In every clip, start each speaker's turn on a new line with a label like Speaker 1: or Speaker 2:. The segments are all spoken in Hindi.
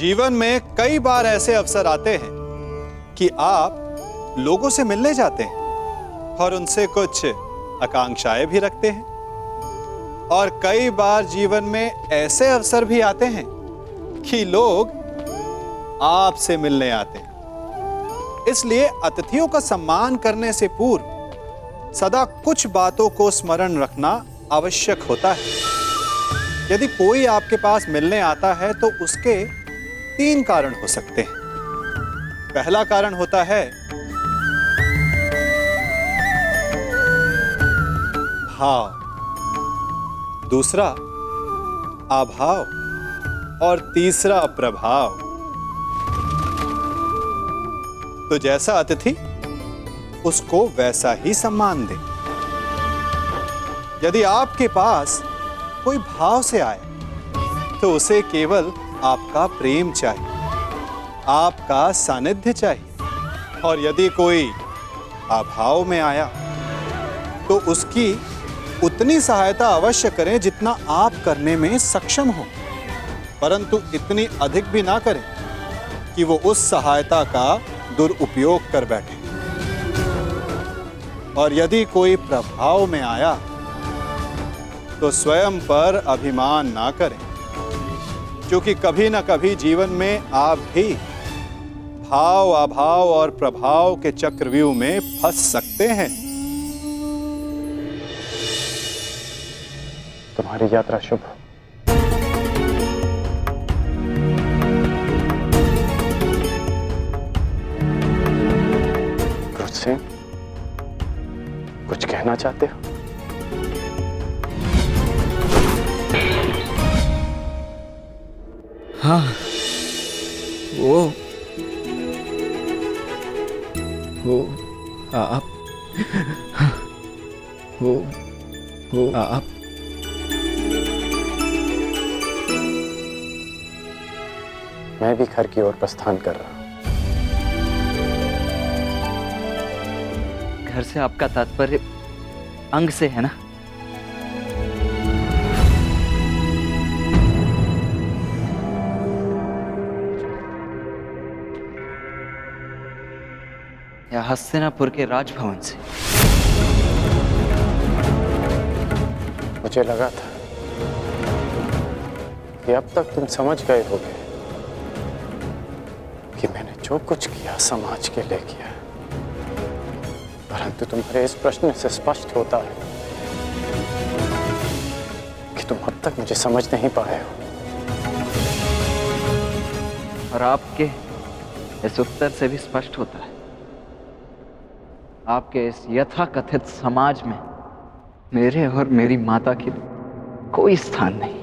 Speaker 1: जीवन में कई बार ऐसे अवसर आते हैं कि आप लोगों से मिलने जाते हैं और उनसे कुछ आकांक्षाएं भी रखते हैं, और कई बार जीवन में ऐसे अवसर भी आते हैं कि लोग आपसे मिलने आते हैं। इसलिए अतिथियों का सम्मान करने से पूर्व सदा कुछ बातों को स्मरण रखना आवश्यक होता है। यदि कोई आपके पास मिलने आता है तो उसके 3 कारण हो सकते हैं। पहला कारण होता है भाव, दूसरा अभाव और तीसरा प्रभाव। तो जैसा अतिथि उसको वैसा ही सम्मान दे। यदि आपके पास कोई भाव से आए तो उसे केवल आपका प्रेम चाहिए, आपका सानिध्य चाहिए, और यदि कोई अभाव में आया तो उसकी उतनी सहायता अवश्य करें जितना आप करने में सक्षम हो, परंतु इतनी अधिक भी ना करें कि वो उस सहायता का दुरुपयोग कर बैठे। और यदि कोई प्रभाव में आया तो स्वयं पर अभिमान ना करें, क्योंकि कभी ना कभी जीवन में आप भी भाव, अभाव और प्रभाव के चक्रव्यूह में फंस सकते हैं।
Speaker 2: तुम्हारी यात्रा शुभ हो। क्रुद्धसेन, कुछ कहना चाहते हो?
Speaker 3: हाँ, वो आप वो आप
Speaker 2: मैं भी घर की ओर प्रस्थान कर रहा हूं।
Speaker 3: घर से आपका तात्पर्य अंग से है ना? या हस्तिनापुर के राजभवन से?
Speaker 2: मुझे लगा था कि अब तक तुम समझ गए होगे कि मैंने जो कुछ किया समाज के लिए किया, परंतु तुम्हारे इस प्रश्न से स्पष्ट होता है कि तुम अब तक मुझे समझ नहीं पाए हो।
Speaker 3: और आपके इस उत्तर से भी स्पष्ट होता है आपके इस यथाकथित समाज में मेरे और मेरी माता की कोई स्थान नहीं।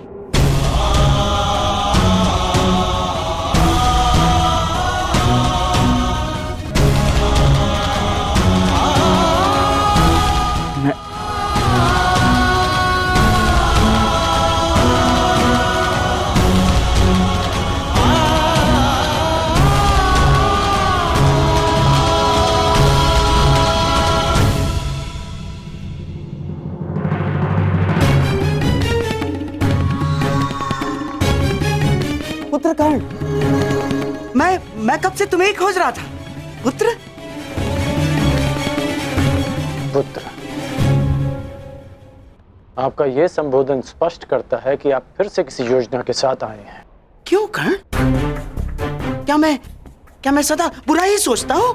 Speaker 4: पुत्र कर्ण, मैं कब से तुम्हें ही खोज रहा था। पुत्र
Speaker 2: पुत्र, आपका यह संबोधन स्पष्ट करता है कि आप फिर से किसी योजना के साथ आए हैं।
Speaker 4: क्यों कर्ण? क्या मैं सदा बुरा ही सोचता हूँ?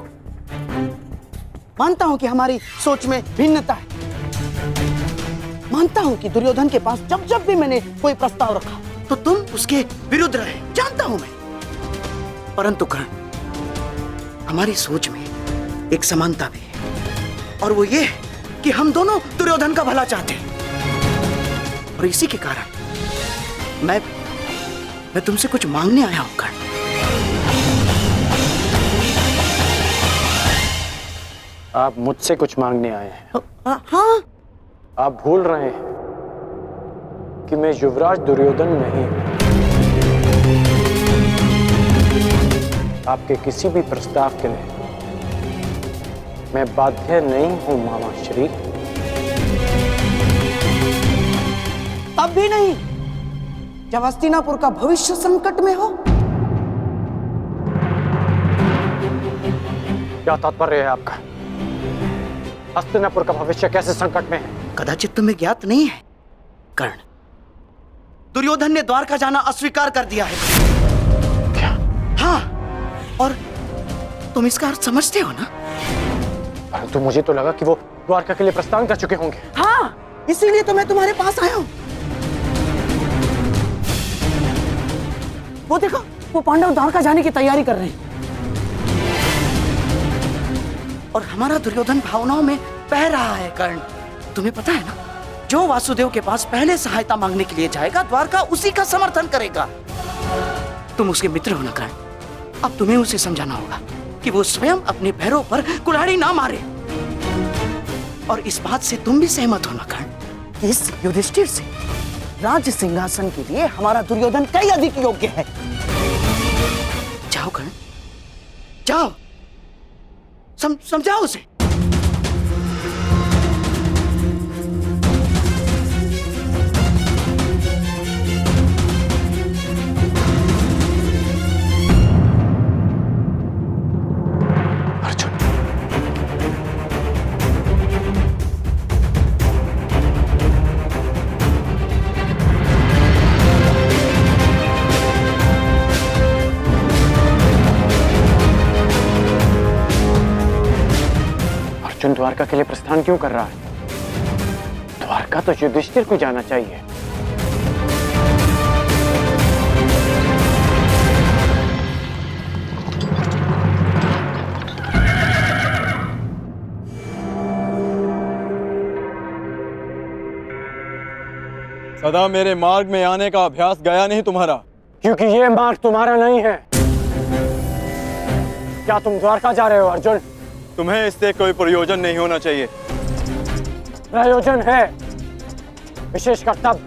Speaker 4: मानता हूँ कि हमारी सोच में भिन्नता है। मानता हूँ कि दुर्योधन के पास जब जब भी मैंने कोई प्रस्ताव रखा तो तुम उसके विरुद्ध रहे, जानता हूं मैं। परंतु कर्ण, हमारी सोच में एक समानता भी है, और वो ये है कि हम दोनों दुर्योधन का भला चाहते हैं। और इसी के कारण मैं तुमसे कुछ मांगने आया हूं कर्ण।
Speaker 2: आप मुझसे कुछ मांगने आए हैं?
Speaker 4: हाँ।
Speaker 2: आप भूल रहे हैं कि मैं युवराज दुर्योधन नहीं हूं। आपके किसी भी प्रस्ताव के लिए मैं बाध्य नहीं हूं मामा श्री।
Speaker 4: अब भी नहीं, जब हस्तिनापुर का भविष्य संकट में हो?
Speaker 2: क्या तात्पर्य है आपका? हस्तिनापुर का भविष्य कैसे संकट में है?
Speaker 4: कदाचित तुम्हें ज्ञात नहीं है कर्ण, दुर्योधन ने द्वारका जाना अस्वीकार कर दिया है।
Speaker 2: क्या?
Speaker 4: हाँ, और तुम इसका अर्थ समझते हो ना?
Speaker 2: परंतु मुझे तो लगा कि वो द्वारका के लिए प्रस्थान कर चुके होंगे।
Speaker 4: हाँ, इसीलिए तो मैं तुम्हारे पास आया हूं। वो देखो, वो पांडव द्वारका जाने की तैयारी कर रहे हैं और हमारा दुर्योधन भावनाओं में बह रहा है। कर्ण, तुम्हें पता है ना, जो वासुदेव के पास पहले सहायता मांगने के लिए जाएगा, द्वारका उसी का समर्थन करेगा। तुम उसके मित्र हो ना कर्ण, अब तुम्हें उसे समझाना होगा कि वो स्वयं अपने पैरों पर कुल्हाड़ी ना मारे। और इस बात से तुम भी सहमत हो ना कर्ण कि इस युधिष्ठिर से राज्य सिंहासन के लिए हमारा दुर्योधन कई अधिक योग्य है। जाओ कर्ण, जाओ, समझाओ उसे।
Speaker 2: अर्जुन द्वारका के लिए प्रस्थान क्यों कर रहा है? द्वारका तो युधिष्ठिर को जाना चाहिए।
Speaker 5: सदा मेरे मार्ग में आने का अभ्यास गया नहीं तुम्हारा।
Speaker 2: क्योंकि ये मार्ग तुम्हारा नहीं है। क्या तुम द्वारका जा रहे हो अर्जुन?
Speaker 5: तुम्हें इससे कोई प्रयोजन नहीं होना चाहिए।
Speaker 2: प्रयोजन है, विशेषकर तब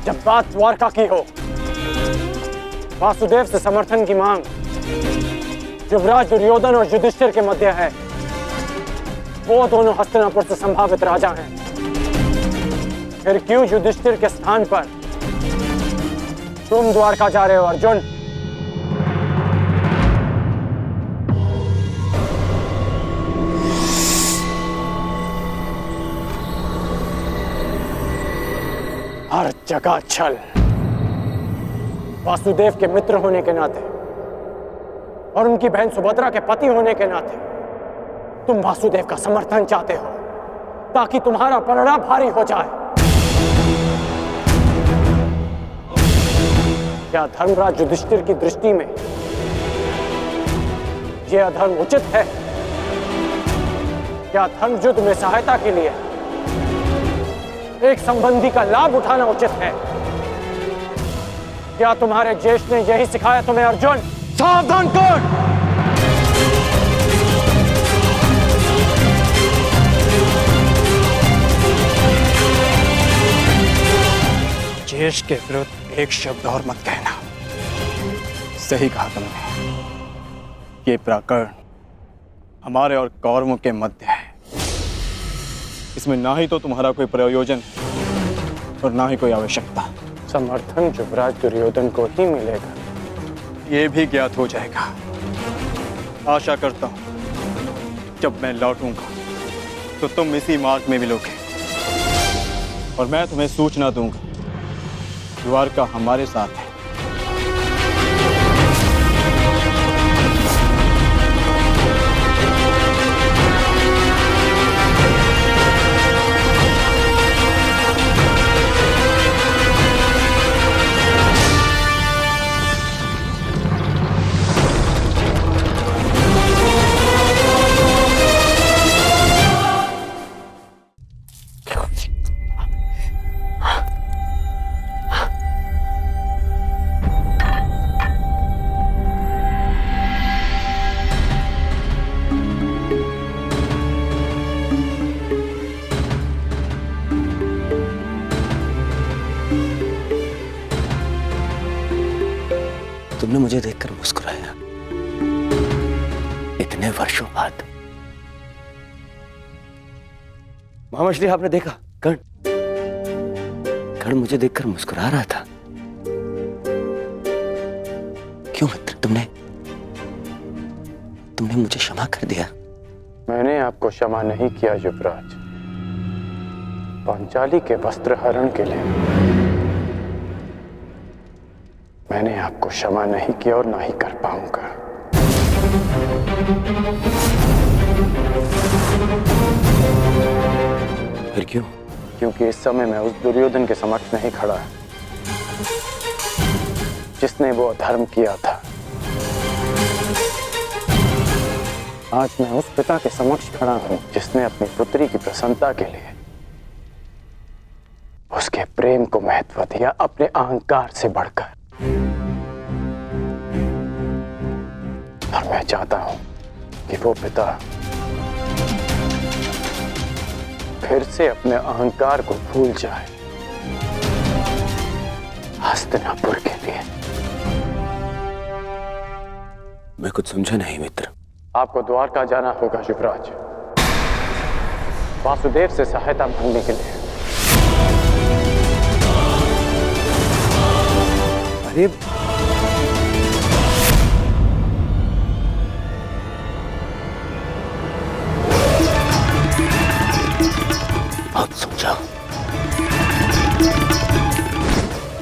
Speaker 2: जब बात द्वारका की हो। वासुदेव से समर्थन की मांग युवराज दुर्योधन और युधिष्ठिर के मध्य है। वो दोनों हस्तिनापुर से संभावित राजा हैं। फिर क्यों युधिष्ठिर के स्थान पर तुम द्वारका जा रहे हो अर्जुन? हर जगह छल। वासुदेव के मित्र होने के नाते और उनकी बहन सुभद्रा के पति होने के नाते तुम वासुदेव का समर्थन चाहते हो ताकि तुम्हारा पलड़ा भारी हो जाए। क्या धर्मराज युधिष्ठिर की दृष्टि में यह अधर्म उचित है? क्या धर्म युद्ध में सहायता के लिए एक संबंधी का लाभ उठाना उचित है? क्या तुम्हारे ज्येष्ठ ने यही सिखाया तुम्हें अर्जुन? सावधान कर!
Speaker 5: ज्येष्ठ के विरुद्ध एक शब्द और मत कहना। सही कहा तुमने। ये प्रकरण हमारे और कौरवों के मध्य है। इसमें ना ही तो तुम्हारा कोई प्रयोजन और ना ही कोई आवश्यकता।
Speaker 2: समर्थन युवराज दुर्योधन को ही मिलेगा।
Speaker 5: ये भी ज्ञात हो जाएगा। आशा करता हूं जब मैं लौटूंगा तो तुम इसी मार्ग में मिलोगे और मैं तुम्हें सूचना दूंगा। द्वारका हमारे साथ है।
Speaker 4: तुमने मुझे देखकर मुस्कुराया इतने वर्षों बाद। महामश्री, आपने देखा कर्ण मुझे देखकर मुस्कुरा रहा था। क्यों मित्र, तुमने मुझे क्षमा कर दिया।
Speaker 2: मैंने आपको क्षमा नहीं किया युवराज। पांचाली के वस्त्र हरण के लिए मैंने आपको क्षमा नहीं किया और ना ही कर पाऊंगा।
Speaker 4: फिर क्यों?
Speaker 2: क्योंकि इस समय मैं उस दुर्योधन के समक्ष नहीं खड़ा जिसने वो अधर्म किया था। आज मैं उस पिता के समक्ष खड़ा हूं जिसने अपनी पुत्री की प्रसन्नता के लिए उसके प्रेम को महत्व दिया अपने अहंकार से बढ़कर। और मैं चाहता हूं कि वो पिता फिर से अपने अहंकार को भूल जाए हस्तिनापुर के लिए।
Speaker 4: मैं कुछ समझा नहीं मित्र।
Speaker 2: आपको द्वारका जाना होगा युवराज, वासुदेव से सहायता मांगने के लिए।
Speaker 4: अरे बहुत समझा।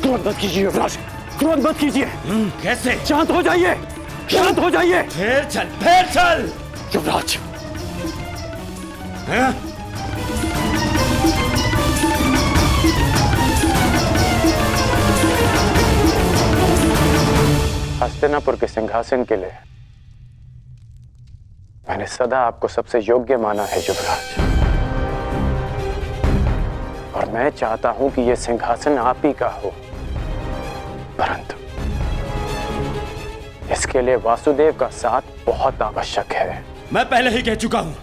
Speaker 2: क्रोध मत कीजिए युवराज, क्रोध मत कीजिए।
Speaker 6: कैसे?
Speaker 2: शांत हो जाइए, शांत हो जाइए।
Speaker 6: फिर चल।
Speaker 2: युवराज,
Speaker 6: हैं?
Speaker 2: हस्तिनापुर के सिंहासन के लिए मैंने सदा आपको सबसे योग्य माना है युवराज, और मैं चाहता हूं कि यह सिंहासन आप ही का हो। परंतु इसके लिए वासुदेव का साथ बहुत आवश्यक है।
Speaker 6: मैं पहले ही कह चुका हूं,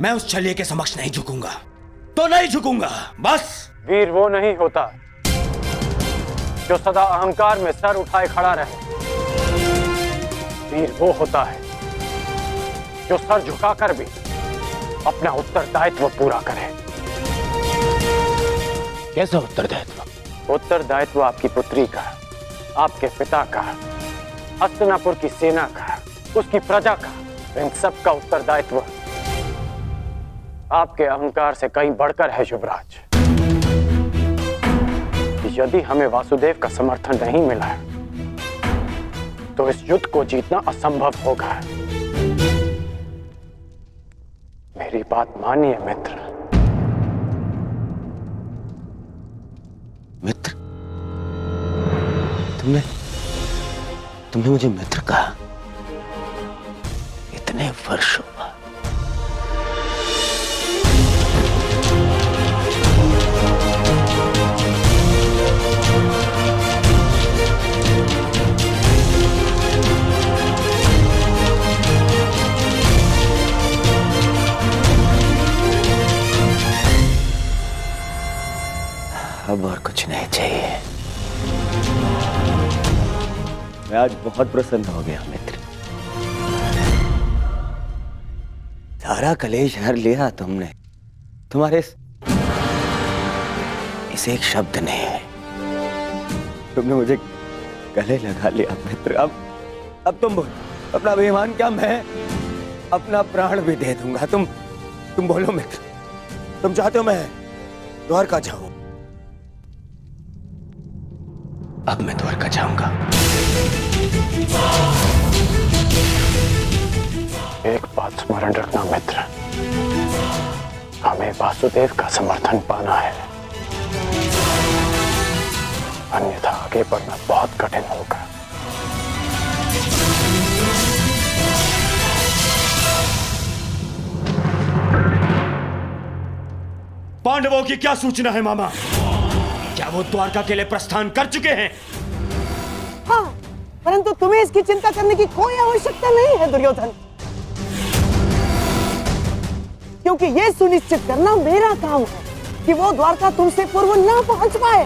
Speaker 6: मैं उस छलिए के समक्ष नहीं झुकूंगा तो नहीं झुकूंगा, बस।
Speaker 2: वीर वो नहीं होता जो सदा अहंकार में सर उठाए खड़ा रहे। वीर वो होता है जो सर झुकाकर भी अपना उत्तरदायित्व पूरा करे।
Speaker 6: कैसा उत्तरदायित्व?
Speaker 2: उत्तरदायित्व आपकी पुत्री का, आपके पिता का, हस्तिनापुर की सेना का, उसकी प्रजा का, इन सब का उत्तरदायित्व आपके अहंकार से कहीं बढ़कर है युवराज। यदि हमें वासुदेव का समर्थन नहीं मिला तो इस युद्ध को जीतना असंभव होगा। मेरी बात मानिए मित्र।
Speaker 4: मित्र? तुमने मुझे मित्र कहा इतने वर्षों बाद। अब और कुछ नहीं चाहिए। मैं आज बहुत प्रसन्न हो गया मित्र। सारा कलेश हर लिया तुमने, तुम्हारे इस एक शब्द ने। तुमने मुझे गले लगा लिया मित्र। अब तुम बोलो, अपना अभिमान क्या, मैं अपना प्राण भी दे दूंगा। तुम बोलो मित्र, तुम चाहते हो मैं द्वारका जाऊं? अब मैं द्वारका जाऊंगा।
Speaker 2: एक बात स्मरण रखना मित्र, हमें वासुदेव का समर्थन पाना है, अन्यथा आगे बढ़ना बहुत कठिन होगा।
Speaker 6: पांडवों की क्या सूचना है मामा? क्या वो द्वारका के लिए प्रस्थान कर चुके हैं?
Speaker 4: हाँ, परंतु तुम्हें इसकी चिंता करने की कोई आवश्यकता नहीं है दुर्योधन, क्योंकि यह सुनिश्चित करना मेरा काम है कि वो द्वारका तुमसे पूर्व ना पहुंच पाए।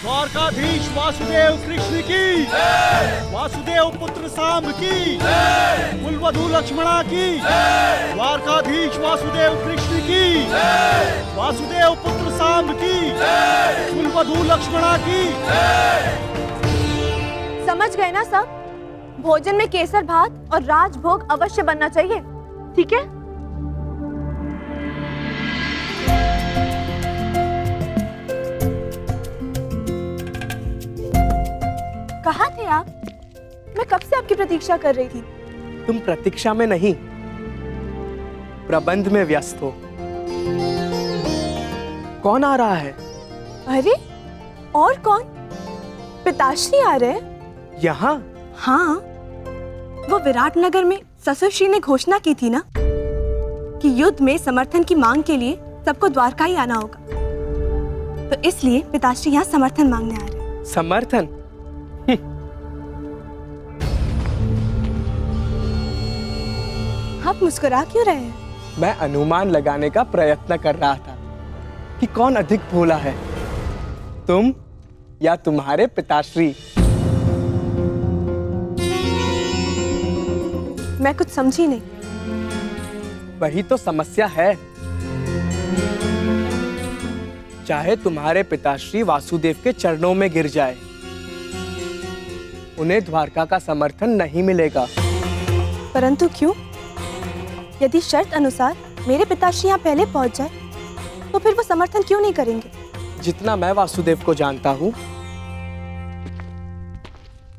Speaker 7: द्वारकाधीश वासुदेव कृष्ण की, वासुदेव पुत्र सांब की, कुलवधू लक्ष्मणा की, द्वारकाधीश वासुदेव कृष्ण की, वासुदेव पुत्र सांब की, कुलवधू लक्ष्मणा की।
Speaker 8: समझ गए ना सब? भोजन में केसर भात और राजभोग अवश्य बनना चाहिए, ठीक है? कहाँ थे आप? मैं कब से आपकी प्रतीक्षा कर रही थी।
Speaker 9: तुम प्रतीक्षा में नहीं, प्रबंध में व्यस्त हो। कौन आ रहा है?
Speaker 8: अरे और कौन? पिताश्री आ रहे हैं।
Speaker 9: यहाँ?
Speaker 8: हाँ, वो विराटनगर में ससुरश्री ने घोषणा की थी ना कि युद्ध में समर्थन की मांग के लिए सबको द्वारका ही आना होगा, तो इसलिए पिताश्री यहाँ समर्थन मांगने आ रहे हैं।
Speaker 9: समर्थन?
Speaker 8: आप मुस्कुरा क्यों रहे हैं?
Speaker 9: मैं अनुमान लगाने का प्रयत्न कर रहा था कि कौन अधिक भोला है, तुम या तुम्हारे पिताश्री।
Speaker 8: मैं कुछ समझी नहीं।
Speaker 9: वही तो समस्या है। चाहे तुम्हारे पिताश्री वासुदेव के चरणों में गिर जाए, उन्हें द्वारका का समर्थन नहीं मिलेगा।
Speaker 8: परंतु क्यों? यदि शर्त अनुसार मेरे पिताश्री यहाँ पहले पहुँच जाए, तो फिर वो समर्थन क्यों नहीं करेंगे?
Speaker 9: जितना मैं वासुदेव को जानता हूँ,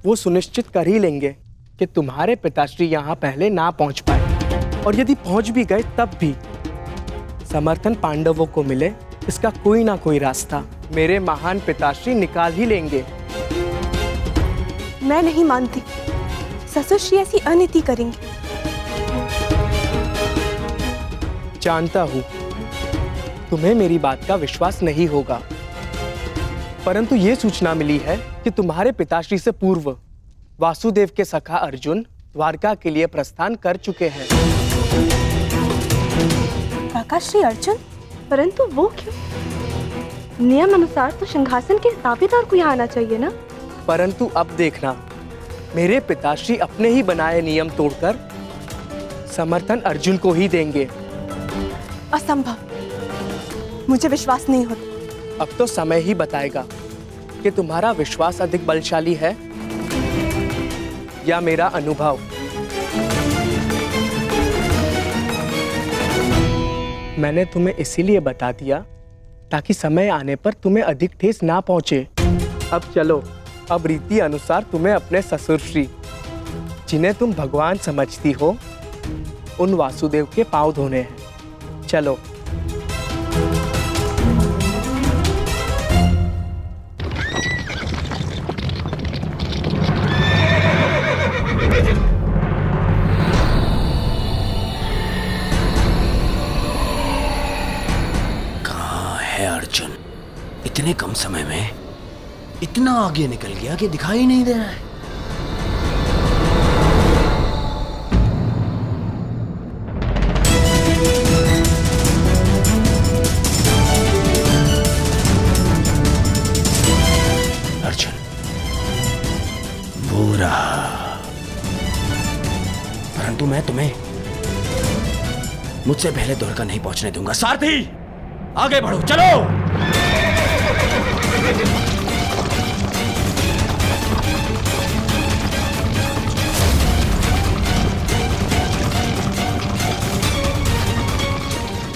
Speaker 9: वो सुनिश्चित कर ही लेंगे कि तुम्हारे पिताश्री यहाँ पहले ना पहुँच पाए, और यदि पहुँच भी गए तब भी समर्थन पांडवों को मिले, इसका कोई ना कोई रास्ता मेरे महान पिताश्री निकाल ही लेंगे।
Speaker 8: मैं नहीं मानती, ससुरश्री ऐसी अनीति करेंगे।
Speaker 9: जानता हूं तुम्हें मेरी बात का विश्वास नहीं होगा, परंतु ये सूचना मिली है कि तुम्हारे पिताश्री से पूर्व वासुदेव के सखा अर्जुन द्वारका के लिए प्रस्थान कर चुके हैं।
Speaker 8: काका श्री अर्जुन? परंतु वो क्यों? नियम अनुसार तो सिंहासन के दावेदार को यहाँ आना चाहिए ना?
Speaker 9: परंतु अब देखना, मेरे पिताश्री अपने ही बनाए नियम तोड़कर समर्थन अर्जुन को ही देंगे।
Speaker 8: असंभव, मुझे विश्वास नहीं होता।
Speaker 9: अब तो समय ही बताएगा कि तुम्हारा विश्वास अधिक बलशाली है या मेरा अनुभव। मैंने तुम्हें इसीलिए बता दिया ताकि समय आने पर तुम्हें अधिक ठेस ना पहुंचे। अब चलो, अब रीति अनुसार तुम्हें अपने ससुरश्री, जिन्हें तुम भगवान समझती हो, उन वासुदेव के पांव धोने हैं। चलो।
Speaker 6: कहाँ है अर्जुन? इतने कम समय में इतना आगे निकल गया कि दिखाई नहीं दे रहा है। अर्जुन, वो रहा। परंतु मैं तुम्हें मुझसे पहले द्वारका नहीं पहुंचने दूंगा। सारथी, आगे बढ़ो, चलो।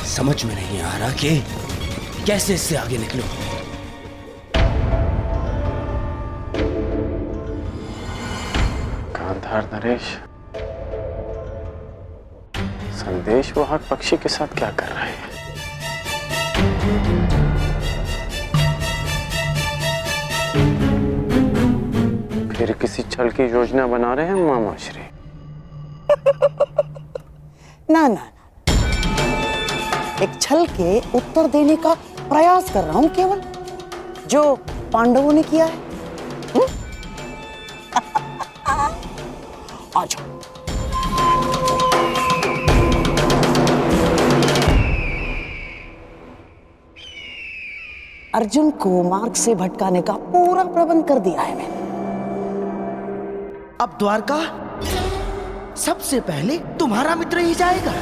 Speaker 6: समझ में नहीं आ रहा कि कैसे इससे आगे निकलूं।
Speaker 10: गांधार नरेश, संदेश वाहक पक्षी के साथ क्या कर रहे हैं? फिर किसी छल की योजना बना रहे हैं मामाश्री?
Speaker 4: ना ना, एक छल के उत्तर देने का प्रयास कर रहा हूं केवल, जो पांडवों ने किया है। आ जाओ। अर्जुन को मार्ग से भटकाने का पूरा प्रबंध कर दिया है मैंने। अब द्वारका सबसे पहले तुम्हारा मित्र ही जाएगा।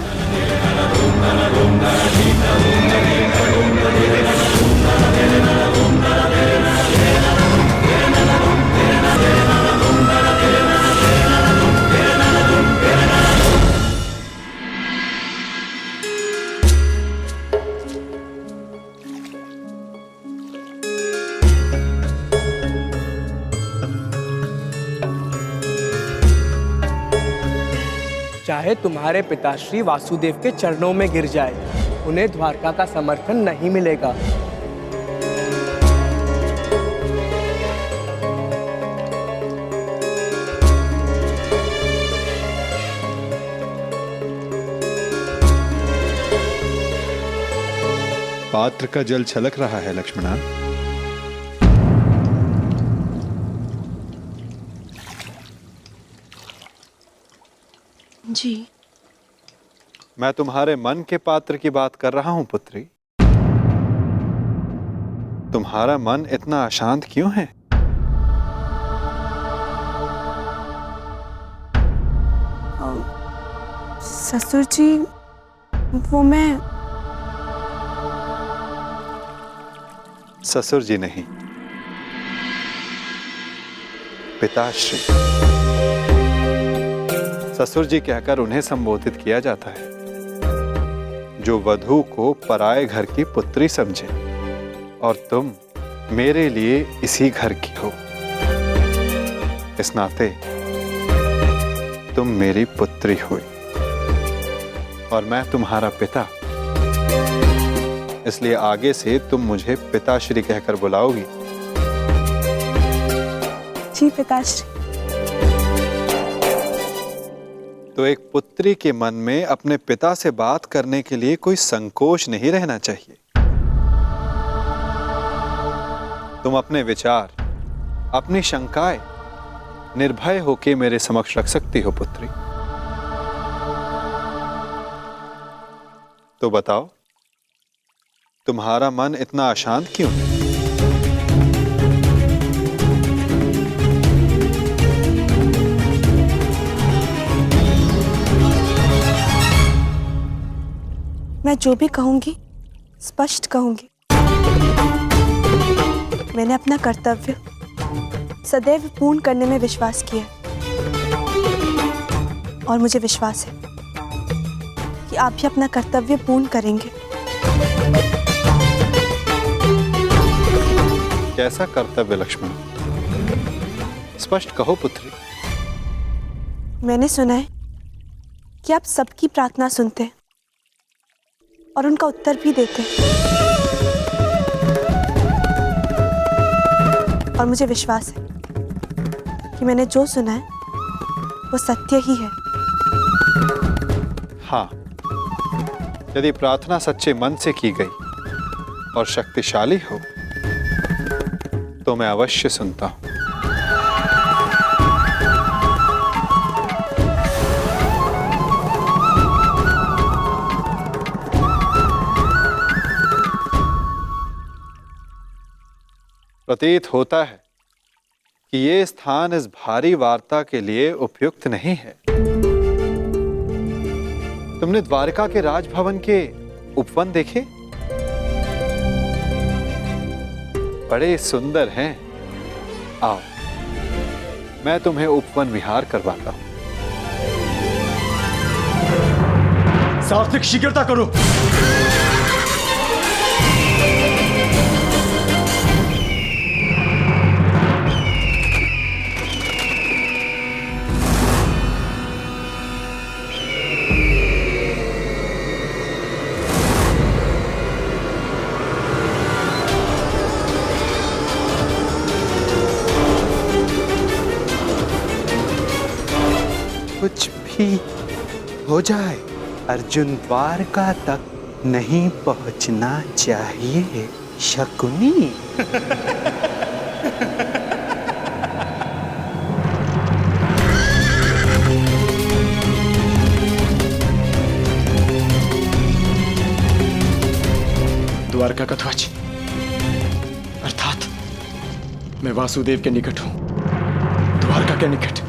Speaker 9: चाहे तुम्हारे पिताश्री वासुदेव के चरणों में गिर जाए, उन्हें द्वारका का समर्थन नहीं मिलेगा।
Speaker 1: पात्र का जल छलक रहा है लक्ष्मणा।
Speaker 8: जी,
Speaker 1: मैं तुम्हारे मन के पात्र की बात कर रहा हूं पुत्री। तुम्हारा मन इतना अशांत क्यों है?
Speaker 8: ससुर जी, वो मैं
Speaker 1: ससुर जी नहीं, पिताश्री। ससुर जी कहकर उन्हें संबोधित किया जाता है जो वधू को पराये घर की पुत्री समझे, और तुम मेरे लिए इसी घर की हो। इस नाते तुम मेरी पुत्री हुई और मैं तुम्हारा पिता, इसलिए आगे से तुम मुझे पिताश्री कहकर बुलाओगी।
Speaker 8: जी पिताश्री।
Speaker 1: तो एक पुत्री के मन में अपने पिता से बात करने के लिए कोई संकोच नहीं रहना चाहिए। तुम अपने विचार, अपनी शंकाएं निर्भय होकर मेरे समक्ष रख सकती हो पुत्री। तो बताओ, तुम्हारा मन इतना अशांत क्यों है?
Speaker 8: मैं जो भी कहूंगी स्पष्ट कहूंगी। मैंने अपना कर्तव्य सदैव पूर्ण करने में विश्वास किया और मुझे विश्वास है कि आप भी अपना कर्तव्य पूर्ण करेंगे।
Speaker 1: कैसा कर्तव्य लक्ष्मण? स्पष्ट कहो पुत्री।
Speaker 8: मैंने सुना है कि आप सबकी प्रार्थना सुनते हैं और उनका उत्तर भी देते हैं, और मुझे विश्वास है कि मैंने जो सुना है वो सत्य ही है।
Speaker 1: हाँ, यदि प्रार्थना सच्चे मन से की गई और शक्तिशाली हो तो मैं अवश्य सुनता हूं। प्रतीत होता है कि ये स्थान इस भारी वार्ता के लिए उपयुक्त नहीं है। तुमने द्वारका के राजभवन के उपवन देखे? बड़े सुंदर हैं। आओ, मैं तुम्हें उपवन विहार करवाता हूं।
Speaker 6: सात्विक शीघ्रता करो।
Speaker 11: कुछ भी हो जाए, अर्जुन द्वारका तक नहीं पहुंचना चाहिए, शकुनी।
Speaker 5: द्वारका का ध्वज मैं वासुदेव के निकट हूं, द्वारका के निकट।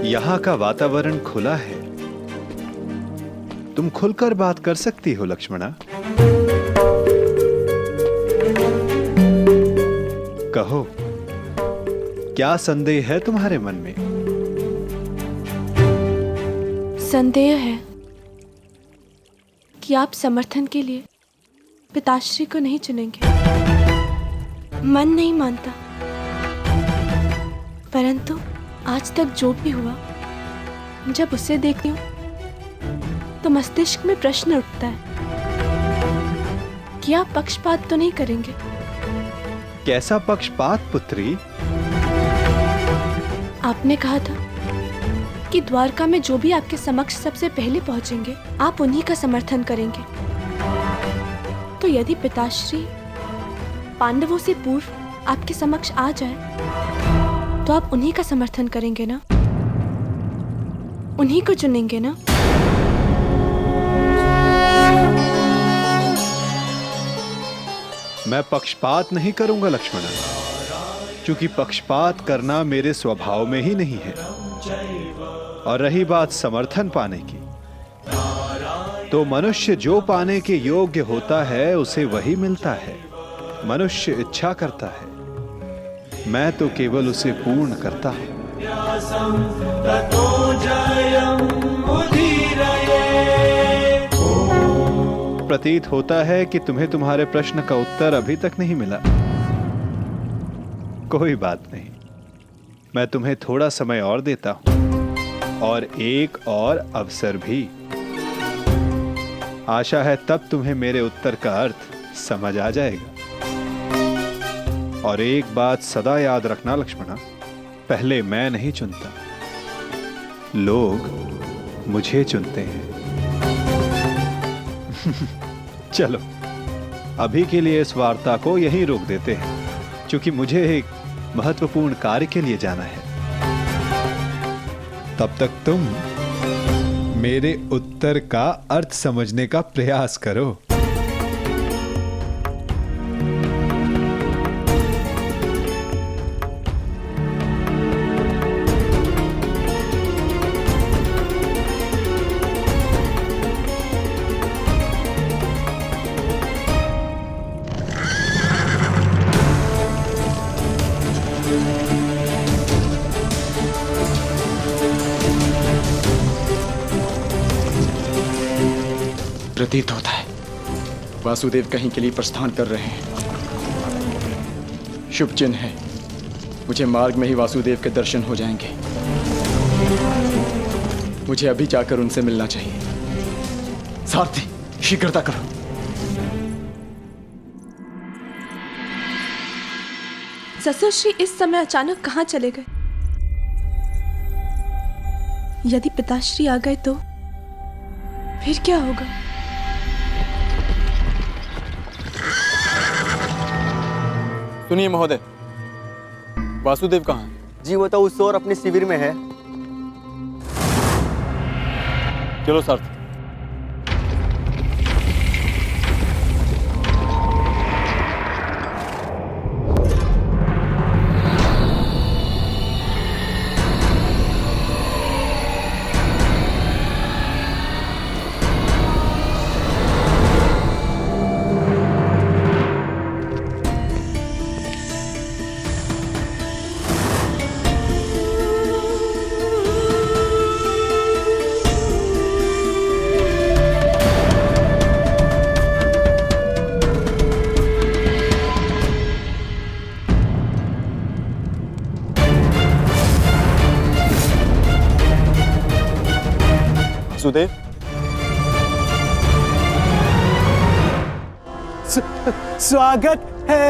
Speaker 1: यहाँ का वातावरण खुला है, तुम खुलकर बात कर सकती हो लक्ष्मणा। कहो, क्या संदेह है तुम्हारे मन में?
Speaker 8: संदेह है कि आप समर्थन के लिए पिताश्री को नहीं चुनेंगे। मन नहीं मानता, परंतु आज तक जो भी हुआ, जब उसे देखती हूं तो मस्तिष्क में प्रश्न उठता है कि आप पक्षपात तो नहीं करेंगे।
Speaker 1: कैसा पक्षपात पुत्री?
Speaker 8: आपने कहा था कि द्वारका में जो भी आपके समक्ष सबसे पहले पहुंचेंगे, आप उन्हीं का समर्थन करेंगे। तो यदि पिताश्री पांडवों से पूर्व आपके समक्ष आ जाए, तो आप उन्हीं का समर्थन करेंगे ना? उन्हीं को चुनेंगे ना?
Speaker 1: मैं पक्षपात नहीं करूंगा लक्ष्मणा, क्योंकि पक्षपात करना मेरे स्वभाव में ही नहीं है। और रही बात समर्थन पाने की, तो मनुष्य जो पाने के योग्य होता है उसे वही मिलता है। मनुष्य इच्छा करता है, मैं तो केवल उसे पूर्ण करता हूं। प्रतीत होता है कि तुम्हें तुम्हारे प्रश्न का उत्तर अभी तक नहीं मिला। कोई बात नहीं, मैं तुम्हें थोड़ा समय और देता हूं, और एक और अवसर भी। आशा है तब तुम्हें मेरे उत्तर का अर्थ समझ आ जाएगा। और एक बात सदा याद रखना लक्ष्मणा, पहले मैं नहीं चुनता, लोग मुझे चुनते हैं। चलो, अभी के लिए इस वार्ता को यहीं रोक देते हैं, क्योंकि मुझे एक महत्वपूर्ण कार्य के लिए जाना है। तब तक तुम मेरे उत्तर का अर्थ समझने का प्रयास करो।
Speaker 5: प्रतीत होता है वासुदेव कहीं के लिए प्रस्थान कर रहे हैं। शुभ चिन्ह है, मुझे मार्ग में ही वासुदेव के दर्शन हो जाएंगे। मुझे अभी जाकर उनसे मिलना चाहिए। सारथी, शीघ्रता करो।
Speaker 8: ससुरश्री इस समय अचानक कहाँ चले गए? यदि पिताश्री आ गए तो फिर क्या होगा?
Speaker 5: सुनिए महोदय, वासुदेव कहाँ है?
Speaker 10: जी वो तो उस ओर अपने शिविर में है।
Speaker 5: चलो सारथी। वासुदेव,
Speaker 7: स्वागत है।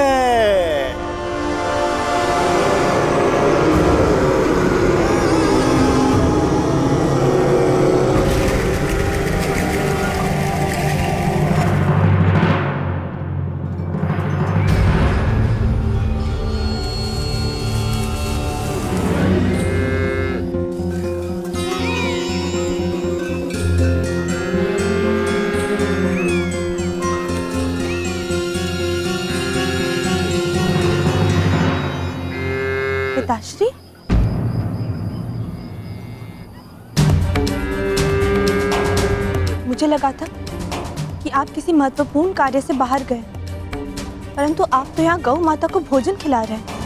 Speaker 8: लगा था कि आप किसी महत्वपूर्ण कार्य से बाहर गए, परंतु आप तो यहाँ गौ माता को भोजन खिला रहे हैं।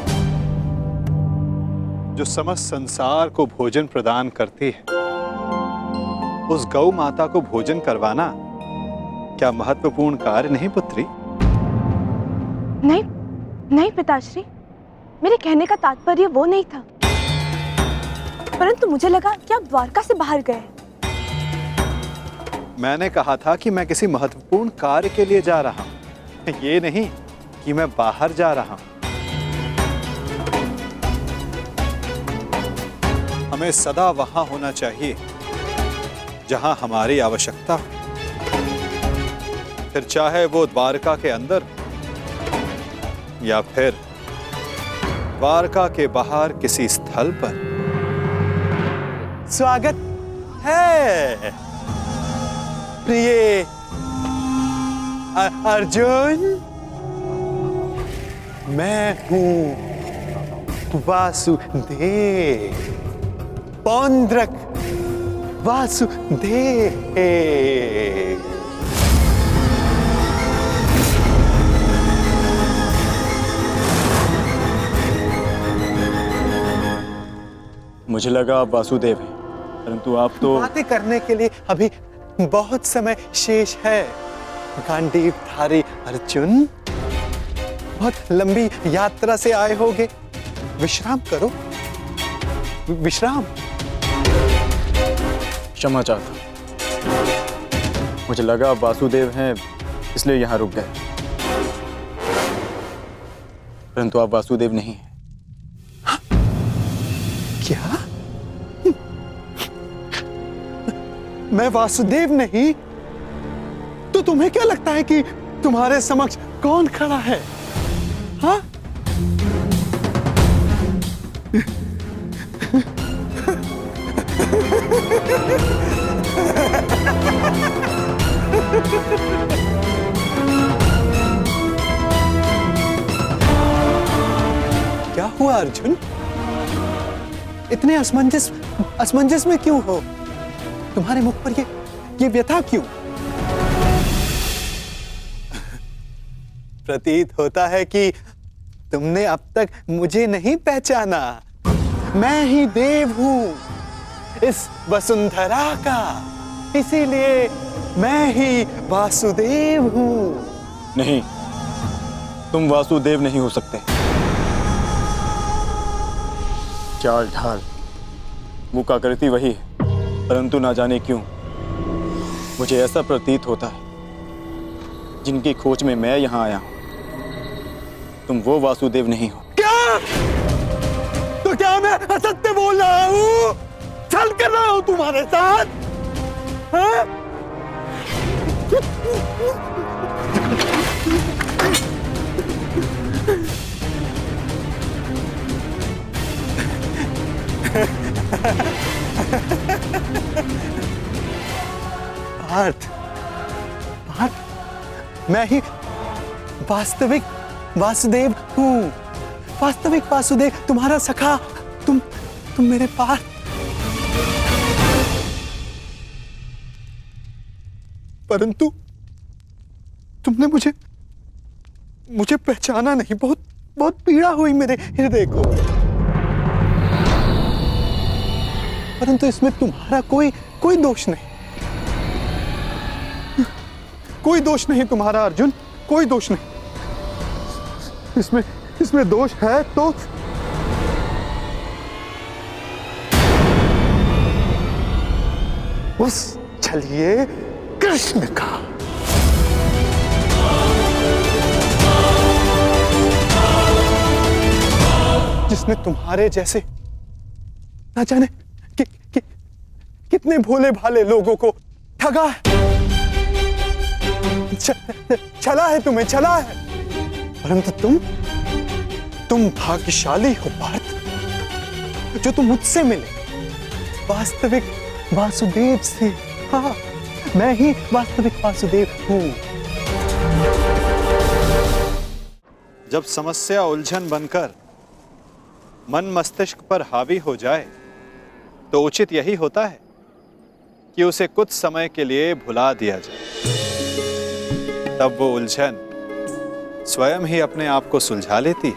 Speaker 1: जो समस्त संसार को भोजन प्रदान करती है, उस गौ माता को भोजन करवाना क्या महत्वपूर्ण कार्य नहीं पुत्री?
Speaker 8: नहीं नहीं पिताश्री, मेरे कहने का तात्पर्य वो नहीं था, परंतु मुझे लगा कि आप द्वारका से बाहर गए।
Speaker 1: मैंने कहा था कि मैं किसी महत्वपूर्ण कार्य के लिए जा रहा हूं, ये नहीं कि मैं बाहर जा रहा हूं। हमें सदा वहां होना चाहिए जहां हमारी आवश्यकता हो, फिर चाहे वो द्वारका के अंदर या फिर द्वारका के बाहर किसी स्थल पर।
Speaker 11: स्वागत है प्रिय अर्जुन। मैं हूं वासुदेव, पौंड्रक वासुदेव।
Speaker 5: मुझे लगा आप वासुदेव हैं, परंतु आप तो
Speaker 11: बातें करने के लिए अभी बहुत समय शेष है। गांडीवधारी अर्जुन, बहुत लंबी यात्रा से आए होगे, विश्राम करो, विश्राम।
Speaker 5: क्षमा चाहता हूं, मुझे लगा आप वासुदेव हैं इसलिए यहां रुक गए, परंतु आप वासुदेव नहीं हैं।
Speaker 11: क्या? मैं वासुदेव नहीं? तो तुम्हें क्या लगता है कि तुम्हारे समक्ष कौन खड़ा है? हाँ? क्या हुआ अर्जुन? इतने असमंजस में क्यों हो? तुम्हारे मुख पर ये व्यथा क्यों? प्रतीत होता है कि तुमने अब तक मुझे नहीं पहचाना। मैं ही देव हूं इस वसुंधरा का, इसीलिए मैं ही वासुदेव हूं।
Speaker 5: नहीं, तुम वासुदेव नहीं हो सकते। चाल ढाल मुख आकृति वही है, परंतु ना जाने क्यों मुझे ऐसा प्रतीत होता है जिनकी खोज में मैं यहां आया हूं, तुम वो वासुदेव नहीं हो।
Speaker 11: क्या? तो क्या मैं असत्य बोल रहा हूं? छल कर रहा हूं तुम्हारे साथ? हाँ? पार्थ, मैं ही वास्तविक वासुदेव हूं, वास्तविक वासुदेव, तुम्हारा सखा। तुम मेरे पार्थ। परंतु तुमने मुझे पहचाना नहीं। बहुत पीड़ा हुई मेरे हृदय को। परंतु इसमें तुम्हारा कोई दोष नहीं, कोई दोष नहीं तुम्हारा अर्जुन, कोई दोष नहीं। इसमें दोष है तो उस छलिए कृष्ण का। जिसने तुम्हारे जैसे ना जाने कितने भोले भाले लोगों को ठगा है, छला है, तुम्हें छला है। परंतु तुम भाग्यशाली हो पार्थ, जो तुम मुझसे मिले, वास्तविक वासुदेव से। हाँ, मैं ही वास्तविक वासुदेव हूं।
Speaker 1: जब समस्या उलझन बनकर मन मस्तिष्क पर हावी हो जाए तो उचित यही होता है कि उसे कुछ समय के लिए भुला दिया जाए। तब वो उलझन स्वयं ही अपने आप को सुलझा लेती है।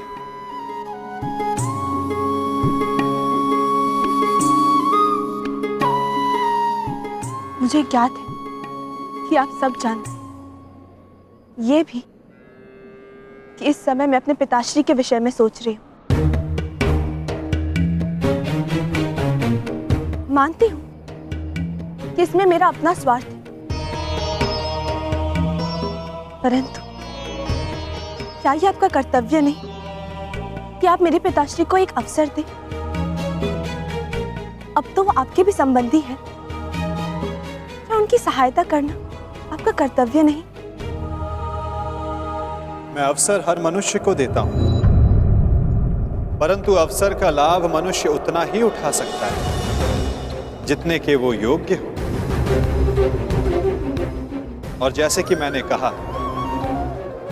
Speaker 8: मुझे ज्ञात है कि आप सब जानते हैं, ये भी कि इस समय मैं अपने पिताश्री के विषय में सोच रही हूँ। मानती हूँ कि इसमें मेरा अपना स्वार्थ है, परंतु क्या ये आपका कर्तव्य नहीं कि आप मेरे पिताश्री को एक अवसर दें? अब तो वो आपके भी संबंधी है, क्या उनकी सहायता करना आपका कर्तव्य नहीं?
Speaker 1: मैं अवसर हर मनुष्य को देता हूं, परंतु अवसर का लाभ मनुष्य उतना ही उठा सकता है जितने के वो योग्य हो। और जैसे कि मैंने कहा,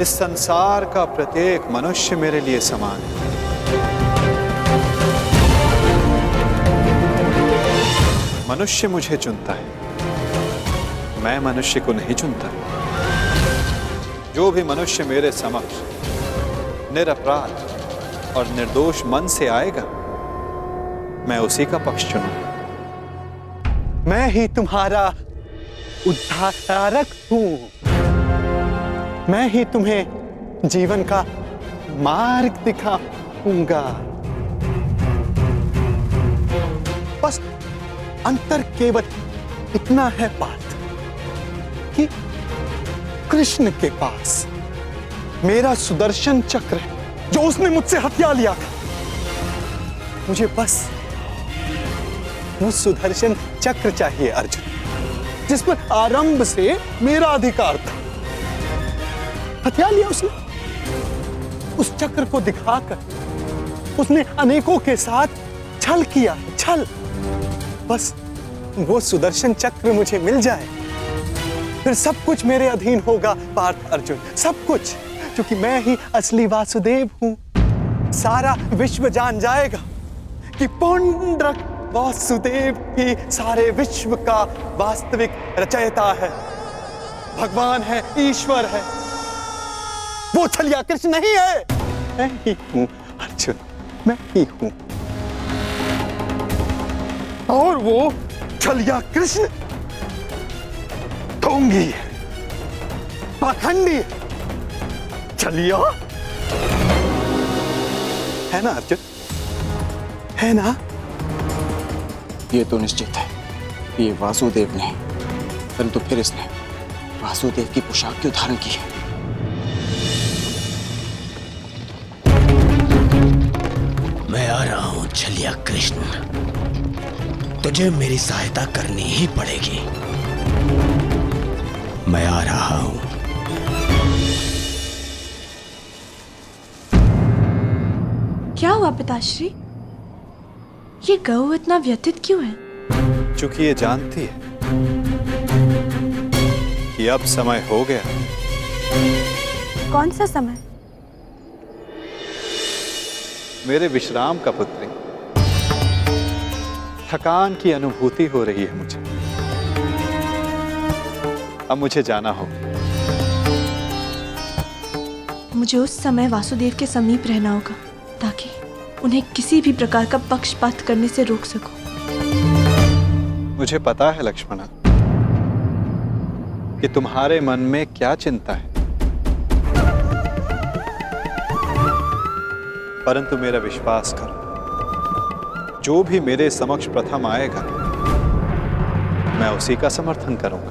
Speaker 1: इस संसार का प्रत्येक मनुष्य मेरे लिए समान है। मनुष्य मुझे चुनता है, मैं मनुष्य को नहीं चुनता। जो भी मनुष्य मेरे समक्ष निरपराध और निर्दोष मन से आएगा, मैं उसी का पक्ष चुनूंगा।
Speaker 11: मैं ही तुम्हारा उद्धारक हूं। मैं ही तुम्हें जीवन का मार्ग दिखाऊंगा। बस अंतर केवल इतना है बात कि कृष्ण के पास मेरा सुदर्शन चक्र है जो उसने मुझसे हथिया लिया था। मुझे बस वो सुदर्शन चक्र चाहिए अर्जुन, जिस पर आरंभ से मेरा अधिकार था। हथिया लिया उसने। उस चक्र को दिखाकर उसने अनेकों के साथ छल किया, छल। बस वो सुदर्शन चक्र मुझे मिल जाए, फिर सब कुछ मेरे अधीन होगा पार्थ अर्जुन, सब कुछ, क्योंकि मैं ही असली वासुदेव हूं। सारा विश्व जान जाएगा कि पुंडरक वासुदेव ही सारे विश्व का वास्तविक रचयिता है, भगवान है, ईश्वर है। वो छलिया कृष्ण नहीं है, मैं ही हूं अर्जुन, मैं ही हूं। और वो छलिया कृष्ण ढोंगी है, पाखंडी है, छलिया है ना अर्जुन, है ना?
Speaker 5: ये तो निश्चित है, ये वासुदेव नहीं, परंतु फिर इसने वासुदेव की पोशाक क्यों धारण की है?
Speaker 6: मैं आ रहा हूं छलिया कृष्ण, तुझे मेरी सहायता करनी ही पड़ेगी। मैं आ रहा हूं।
Speaker 8: क्या हुआ पिताश्री? ये गऊ इतना व्यथित क्यों है?
Speaker 1: चूंकि ये जानती है कि अब समय हो गया।
Speaker 8: कौन सा समय?
Speaker 1: मेरे विश्राम का पुत्री, थकान की अनुभूति हो रही है मुझे। अब मुझे जाना होगा।
Speaker 8: मुझे उस समय वासुदेव के समीप रहना होगा ताकि उन्हें किसी भी प्रकार का पक्षपात करने से रोक सकूं।
Speaker 1: मुझे पता है लक्ष्मणा कि तुम्हारे मन में क्या चिंता है, परंतु मेरा विश्वास करो, जो भी मेरे समक्ष प्रथम आएगा, मैं उसी का समर्थन करूंगा।